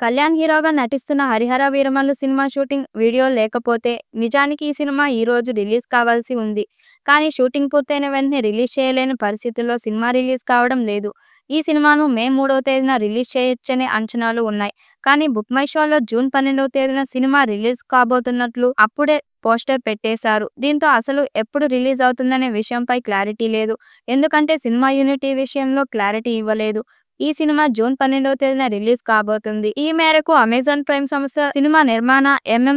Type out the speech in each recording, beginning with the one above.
కళ్యాణ్ హీరోగా నటిస్తున్న 'Harihara Veeramallu' cinema shooting video లేకపోతే నిజానికి ఈ సినిమా ఈ రోజు రిలీజ్ కావాల్సి ఉంది. కానీ షూటింగ్ పూర్తయిన వెంటనే రిలీజ్ చేయలేని పరిస్థితుల్లో సినిమా రిలీజ్ కావడం లేదు. ఈ సినిమాను మే 3వ తేదీన రిలీజ్ చేయొచ్చనే అంచనాలు ఉన్నాయి. కానీ బుక్ మై షోలో జూన్ 12వ తేదీన సినిమా రిలీజ్ కాబోతున్నట్లు అప్పుడే పోస్టర్ పెట్టేశారు. దీంతో అసలు ఎప్పుడు రిలీజ్ అవుతుందనే విషయంపై క్లారిటీ లేదు. ఎందుకంటే సినిమా యూనిట్ ఈ విషయంలో క్లారిటీ ఇవ్వలేదు. ఈ సినిమా జూన్ 12వ తేదీన రిలీజ్ కాబోతుంది. ఈ మేరకు అమెజాన్ ప్రైమ్ సంస్థ సినిమా నిర్మాణ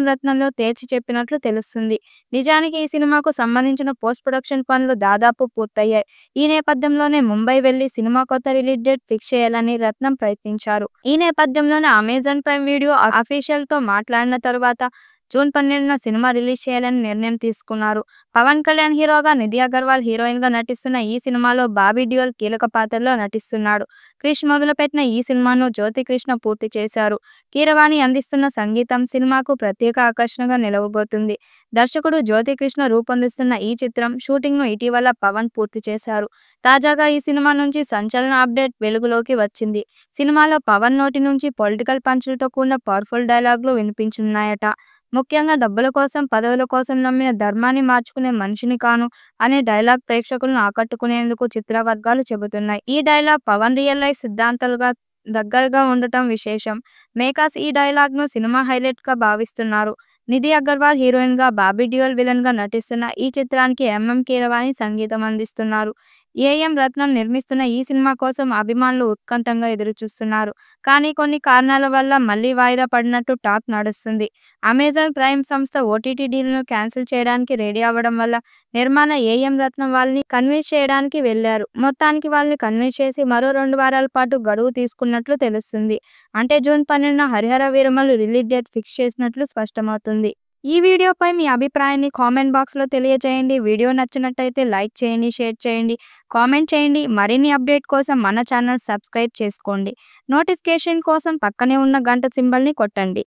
రత్నంలో తేల్చి చెప్పినట్లు తెలుస్తుంది. నిజానికి ఈ సినిమాకు సంబంధించిన పోస్ట్ ప్రొడక్షన్ పనులు దాదాపు పూర్తయ్యాయి. ఈ నేపథ్యంలోనే ముంబై వెళ్లి సినిమా కొత్త రిలీజ్ డేట్ ఫిక్స్ చేయాలని రత్నం ప్రయత్నించారు. ఈ నేపథ్యంలోనే అమెజాన్ ప్రైమ్ వీడియో అఫీషియల్ తో మాట్లాడిన తరువాత జూన్ 12న సినిమా రిలీజ్ చేయాలని నిర్ణయం తీసుకున్నారు. పవన్ కళ్యాణ్ హీరోగా, నిధి అగర్వాల్ హీరోయిన్ గా నటిస్తున్న ఈ సినిమాలో బాబీ డియోల్ కీలక పాత్రలో నటిస్తున్నాడు. క్రిష్ మొదలుపెట్టిన ఈ సినిమాను జ్యోతి కృష్ణ పూర్తి చేశారు. కీరవాణి అందిస్తున్న సంగీతం సినిమాకు ప్రత్యేక ఆకర్షణగా నిలవబోతుంది. దర్శకుడు జ్యోతి కృష్ణ రూపొందిస్తున్న ఈ చిత్రం షూటింగ్ ను ఇటీవల పవన్ పూర్తి చేశారు. తాజాగా ఈ సినిమా నుంచి సంచలన అప్డేట్ వెలుగులోకి వచ్చింది. సినిమాలో పవన్ నోటి నుంచి పొలిటికల్ పంచులతో కూడిన పవర్ఫుల్ డైలాగులు వినిపించనున్నాయట. ముఖ్యంగా డబ్బుల కోసం, పదవుల కోసం నమ్మిన ధర్మాన్ని మార్చుకునే మనిషిని కాను అనే డైలాగ్ ప్రేక్షకులను ఆకట్టుకునేందుకు చిత్ర వర్గాలు చెబుతున్నాయి. ఈ డైలాగ్ పవన్ రియల్ లైఫ్ సిద్ధాంతాలుగా దగ్గరగా ఉండటం విశేషం. మేకర్స్ ఈ డైలాగ్ ను సినిమా హైలైట్ గా భావిస్తున్నారు. నిధి అగర్వాల్ హీరోయిన్ గా, బాబీ డియోల్ విలన్ గా నటిస్తున్న ఈ చిత్రానికి కీరవాణి సంగీతం అందిస్తున్నారు. రత్నం నిర్మిస్తున్న ఈ సినిమా కోసం అభిమానులు ఉత్కంఠంగా ఎదురుచూస్తున్నారు. కానీ కొన్ని కారణాల వల్ల మళ్లీ వాయిదా పడినట్టు టాక్ నడుస్తుంది. అమెజాన్ ప్రైమ్ సంస్థ ఓటీటీ డీల్ను క్యాన్సిల్ చేయడానికి రెడీ అవ్వడం వల్ల నిర్మాణ రత్నం వాళ్ళని కన్విన్స్ చేయడానికి వెళ్లారు. మొత్తానికి వాళ్ళని కన్విన్స్ చేసి మరో 2 వారాల పాటు గడువు తీసుకున్నట్లు తెలుస్తుంది. అంటే జూన్ 12న 'Hari Hara Veera Mallu' release date fix చేసినట్లు స్పష్టమవుతుంది. ఈ వీడియోపై మీ అభిప్రాయాన్ని కామెంట్ బాక్స్లో తెలియజేయండి. వీడియో నచ్చినట్టయితే లైక్ చేయండి, షేర్ చేయండి, కామెంట్ చేయండి. మరిన్ని అప్డేట్ కోసం మన ఛానల్ సబ్స్క్రైబ్ చేసుకోండి. నోటిఫికేషన్ కోసం పక్కనే ఉన్న గంట సింబల్ని కొట్టండి.